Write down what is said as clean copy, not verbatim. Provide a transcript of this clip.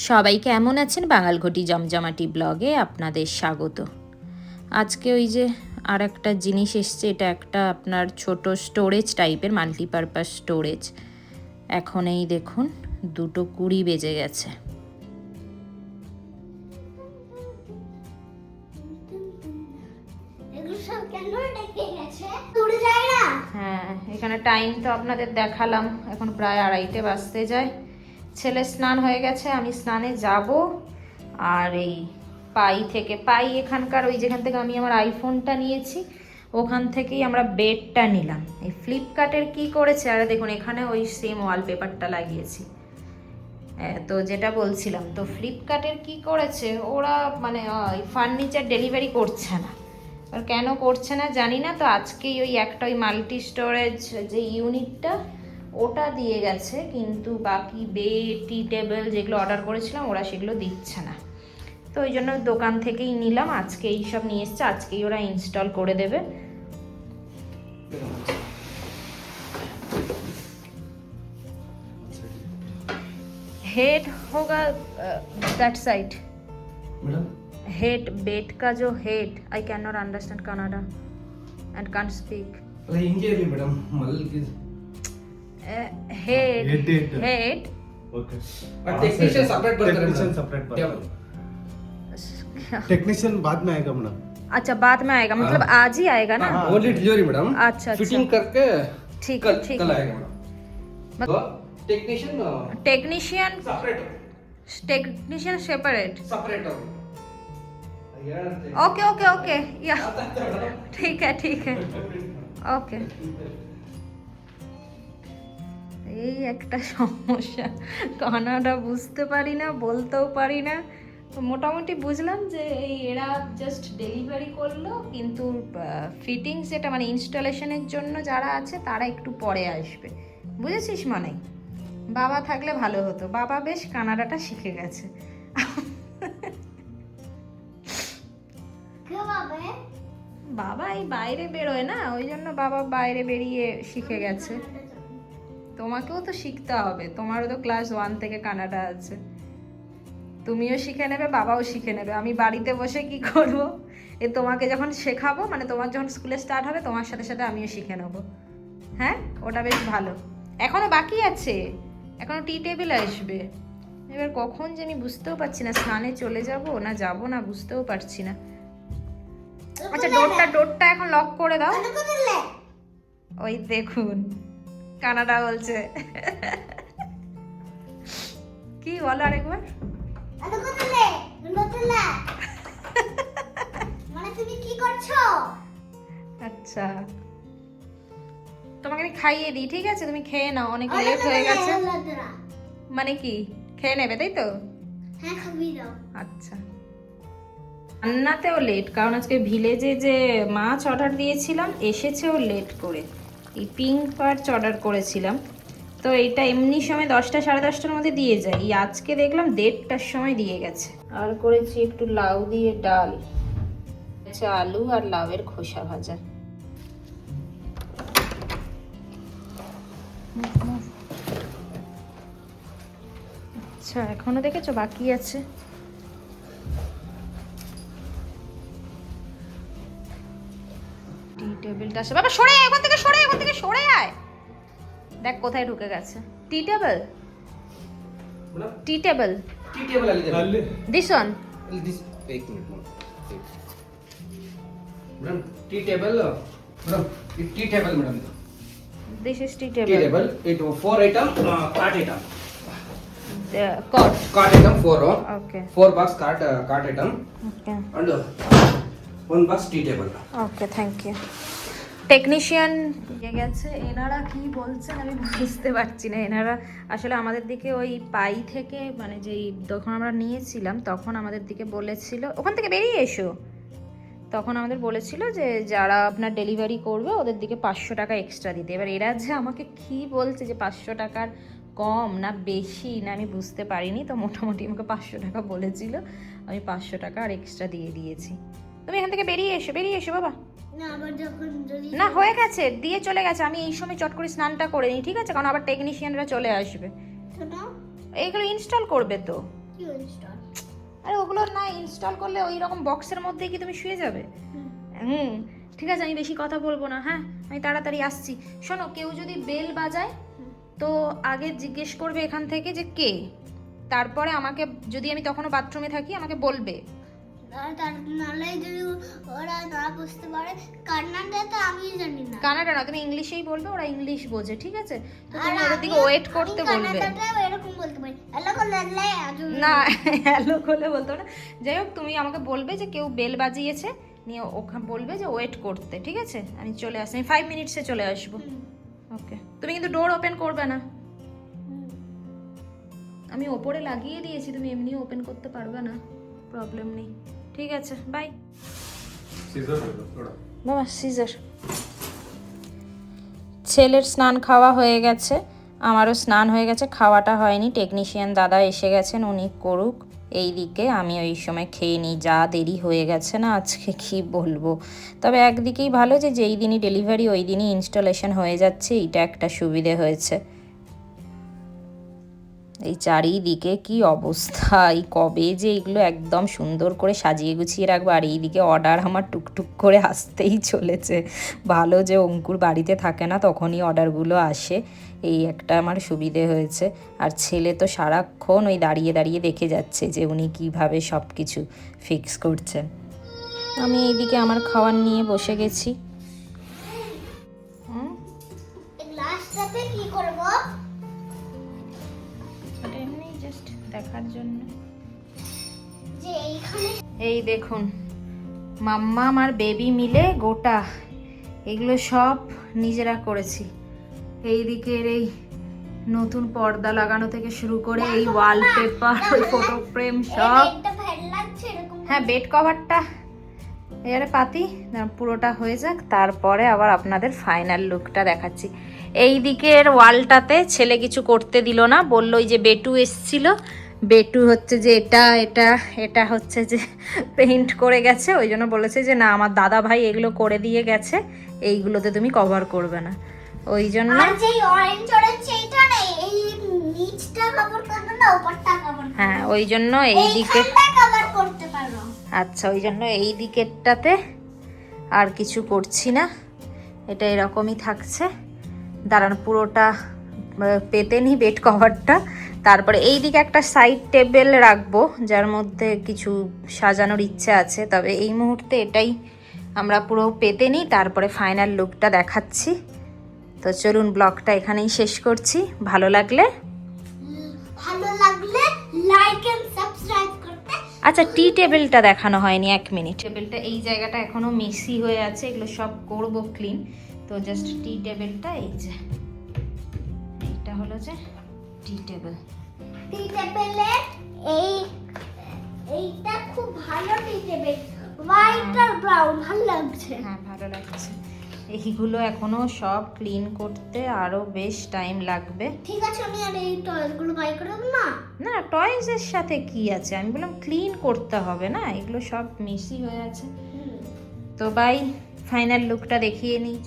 সবাই কেমন আছেন? বাঙালঘটি জমজমাটি ব্লগে আপনাদের স্বাগত। আজকে ওই যে আর একটা জিনিস এসছে, এটা একটা আপনার ছোট স্টোরেজ টাইপের, মাল্টিপারপাস স্টোরেজ। এখন এই দেখুন 2:20 বেজে গেছে। হ্যাঁ, এখানে টাইম তো আপনাদের দেখালাম, এখন প্রায় 2:30 বাজতে যায়। ছেলে স্নান হয়ে গেছে, আমি স্নানে যাব। আর এই পাই এখানকার ওই যেখান থেকে আমি আমার আইফোনটা নিয়েছি ওখান থেকেই আমরা বেডটা নিলাম। এই ফ্লিপকার্টের কি করেছে, আর দেখুন এখানে ওই সেম ওয়ালপেপারটা লাগিয়েছি। তো যেটা বলছিলাম, তো ফ্লিপকার্টের কি করেছে, ওরা মানে ফার্নিচার ডেলিভারি করছে না। আর কেন করছে না জানি না। তো আজকেই ওই একটা ওই মাল্টি স্টোরেজ যে ইউনিটটা ওটা দিয়ে গেছে, কিন্তু বাকি বেড, টি টেবিল যেগুলো অর্ডার করেছিলাম ওরা সেগুলো দিচ্ছে না। তো ওই জন্য দোকান থেকেই নিলাম। আজকে এই সব নিয়ে এসছে, আজকেই ওরা ইনস্টল করে দেবে। हेड होगा दैट साइड हेड बेड का जो head I can not understand Kannada and can't speak ಹಿಂಗೆ ಇರಲಿ ಮೇಡಮ್ ಮಲ್ಗೆ head head okay but technician separate ಬರ್ತಾರೆ टेक्नीशियन सेपरेट टेक्नीशियन बाद में आएगा मैडम। अच्छा बाद में आएगा, मतलब आज ही आएगा ना? Only delivery madam. अच्छा फिटिंग करके ठीक कल ठीक कल आएगा मैडम। तो technician technician separate separate okay okay okay या ठीक है ओके। এই একটা সমস্যা, কানাডা বুঝতে পারি না, বলতেও পারি না। তো মোটামুটি বুঝলাম যে এই এরা জাস্ট ডেলিভারি করলো, কিন্তু ফিটিংস যেটা মানে ইনস্টলেশনের জন্য যারা আছে তারা একটু পরে আসবে। বুঝেছিস? মানে বাবা থাকলে ভালো হতো, বাবা বেশ কানাডাটা শিখে গেছে। বাবা এই বাইরে বেরোয় না, ওই জন্য বাবা বাইরে বেরিয়ে শিখে গেছে। তোমাকেও তো শিখতে হবে, তোমারও তো ক্লাস 1 থেকে কানাডা আছে, তুমিও শিখে নেবে, বাবাও শিখে নেবে। আমি বাড়িতে বসে কি করব, এ তোমাকে যখন শেখাবো, মানে তোমার যখন স্কুলে স্টার্ট হবে তোমার সাথে সাথে আমিও শিখে নেবো। হ্যাঁ, ওটা বেশ ভালো। এখনো বাকি আছে, এখনো টি টেবিল আসবে। এবার কখন যে আমি বুঝতেও পারছি না, স্নানে চলে যাব না বুঝতেও পারছি না। আচ্ছা ডোরটা এখন লক করে দাও। ওই দেখুন কানাডা বলছে। কি বলো আরেকবার? মানে তুমি কি করছো? আচ্ছা তোমাকে আমি খাইয়ে দিই, ঠিক আছে? তুমি খেয়ে নাও, অনেক লেট হয়ে গেছে। মানে কি খেয়ে নেবে তাই তো? হ্যাঁ খাবি দাও। আচ্ছা, রান্নাতেও লেট, কারণ আজকে ভিলেজে যে মাছ অর্ডার দিয়েছিলাম এসেছেও লেট করে। এই পিঙ্ক পার্চ অর্ডার করেছিলাম, তো এটা এমনি সময় 10টা 10:30টার মধ্যে দিয়ে যায়। এই আজকে দেখলাম 1:30টার সময় দিয়ে গেছে। আর করেছি একটু লাউ দিয়ে ডাল, আচ্ছা আলু আর লাউয়ের খোসা ভাজা। আচ্ছা এখনো দেখেছো বাকি আছে। টি টেবিলটা আসে, বাবা সরে আয়, ওখান থেকে সরে আয়। দেখ কোথায় ঢুকে গেছে। টি টেবিল टी टेबल ಅಲ್ಲಿ দিস ওয়ান दिस एक minute madam tea table madam tea table madam this is tea tea table table it 4 item cart item cart cart item 4 okay 4 box cart item okay and 1 box tea table okay thank you. Technician গেছে, এনারা কি বলছেন আমি বুঝতে পারছি না। এনারা আসলে আমাদের দিকে ওই পাই থেকে, মানে যেই যখন আমরা নিয়েছিলাম তখন আমাদের দিকে বলেছিল ওখান থেকে বেরিয়ে এসো, তখন আমাদের বলেছিল যে যারা আপনার ডেলিভারি করবে ওদের দিকে 500 টাকা এক্সট্রা দিতে। এবার এরা যে আমাকে কি বলছে যে 500 টাকার কম না বেশি না আমি বুঝতে পারিনি। তো মোটামুটি আমাকে 500 টাকা বলেছিল, আমি 500 টাকা আর এক্সট্রা দিয়ে দিয়েছি। তুমি এখান থেকে বেরিয়ে এসো বাবা। না আবার যখন যদি না হয়ে গেছে, দিয়ে চলে গেছে। আমি এই সময় চট করে স্নানটা করে নিই, ঠিক আছে? কারণ আবার টেকনিশিয়ানরা চলে আসবে, শোনো এইগুলো ইনস্টল করবে তো। কি ইনস্টল? আরে ওগুলো না ইনস্টল করলে ওই রকম বক্সের মধ্যেই কি তুমি শুয়ে যাবে? ঠিক আছে, আমি বেশি কথা বলবো না। হ্যাঁ, আমি তাড়াতাড়ি আসছি। শোনো, কেউ যদি বেল বাজায় তো আগে জিজ্ঞেস করবে এখান থেকে যে কে, তারপরে আমাকে, যদি আমি তখনও বাথরুমে থাকি আমাকে বলবে। আর তার নালে যদি ওরা না বুঝতে পারে, কান্নাটা তো আমি জানি না। কানাডা না, তুমি ইংলিশেই বলবে, ওরা ইংলিশ বোঝে, ঠিক আছে? তো আর তুমি ওদের দিকে আমিও- ওয়েট আমি করতে বলবে। কান্নাটাও এরকম বলতে পারি, হ্যালো করলে না, হ্যালো বলে বলতো না। যাই হোক, তুমি আমাকে বলবে যে কেউ বেল বাজিয়েছে, নিয়ে ওখানে বলবে যে ওয়েট করতে, ঠিক আছে? আমি চলে আসছি, আমি 5 মিনিটসে চলে আসবো। ওকে, তুমি কিন্তু ডোর ওপেন করবে না। আমি ওপরে লাগিয়ে দিয়েছি, তুমি এমনি ওপেন করতে পারবে না, প্রবলেম নেই। ঠিক আছে, বাই। বাবা সিজার। ছেলের স্নান খাওয়া হয়ে গেছে, আমারও স্নান হয়ে গেছে, খাওয়াটা হয়নি। টেকনিশিয়ান দাদা এসে গেছেন, উনি করুক। এই দিকে আমি ওই সময় খেয়ে নিই, যা দেরি হয়ে গেছে না আজকে কি বলবো। তবে একদিকেই ভালো যে যেই দিনই ডেলিভারি ওই দিনই ইনস্টলেশন হয়ে যাচ্ছে, এটা একটা সুবিধে হয়েছে। এই চারিদিকে কি অবস্থা, এই কবে যে এগুলো একদম সুন্দর করে সাজিয়ে গুছিয়ে রাখবো। আর এইদিকে অর্ডার আমার টুকটুক করে আসতেই চলেছে। ভালো যে অঙ্কুর বাড়িতে থাকে না, তখনই অর্ডারগুলো আসে, এই একটা আমার সুবিধে হয়েছে। আর ছেলে তো সারাক্ষণ ওই দাঁড়িয়ে দাঁড়িয়ে দেখে যাচ্ছে যে উনি কিভাবে সব কিছু ফিক্স করছেন। আমি এইদিকে আমার খাবার নিয়ে বসে গেছি। গ্লাসটাতে কি করব? ওটা এমনি জাস্ট দেখার জন্য। যে এইখানে এই দেখুন, মাম্মা আর বেবি মিলে গোটা এগুলো সব নিজেরা করেছি। এই দিকের এই নতুন পর্দা লাগানো থেকে শুরু করে এই ওয়ালপেপার, ওই ফটো ফ্রেম সব। এটা ভাল লাগছে এরকম। হ্যাঁ, বেড কভারটা এবারে পাতি পুরোটা হয়ে যাক, তারপরে আবার আপনাদের ফাইনাল লুকটা দেখাচ্ছি। এই দিকের ওয়ালটাতে ছেলে কিছু করতে দিল না, বললো ওই যে বেটু এসছিল, বেটু হচ্ছে যে এটা হচ্ছে যে পেইন্ট করে গেছে, ওই জন্য বলেছে যে না, আমার দাদা ভাই এগুলো করে দিয়ে গেছে, এইগুলোতে তুমি কভার করবে না, ওই জন্য। আর যে অরেঞ্জ এইটা নেই, এই নিচটা কভার করবে না, উপরটা কভার করবে। হ্যাঁ, ওই জন্য এই দিকে। এইখানটা কভার করতে পারো। আচ্ছা, ওই জন্য এই দিকেরটাতে আর কিছু করছি না, এটা এরকমই থাকছে। দাঁড়ান, পুরোটা পেতে নিই বেড কভারটা, তারপরে এই দিকে একটা সাইড টেবিল রাখবো যার মধ্যে কিছু সাজানোর ইচ্ছে আছে। তবে এই মুহূর্তে এটাই আমরা পুরো পেতে নিই, তারপরে ফাইনাল লুকটা দেখাচ্ছি। তো চলুন, ব্লগটা এখানেই শেষ করছি। ভালো লাগলে লাইক এন্ড সাবস্ক্রাইব করতে। আচ্ছা, টি টেবিলটা দেখানো হয়নি, 1 মিনিট। টেবিলটা এই জায়গাটা এখনো মেসি হয়ে আছে, এগুলো সব করব ক্লিন। তো জাস্ট টি টেবিলটা এই যে, এইটা হলো যে টি টেবিল। টি টেবিলে এইটা খুব ভালো টি টেবিল, হোয়াইট আর ব্রাউন ভালো লাগছে। হ্যাঁ, ভালো লাগছে। এইগুলো এখনো সব ক্লিন করতে আরো বেশ টাইম লাগবে। ঠিক আছে, আমি আর এই টয়গুলো বাই করে দেবো না। না, টয়েসের সাথে কি আছে, আমি বললাম ক্লিন করতে হবে না, এগুলো সব মেসি হয়ে আছে। তো বাই, ফাইনাল লুকটা দেখিয়ে নিই।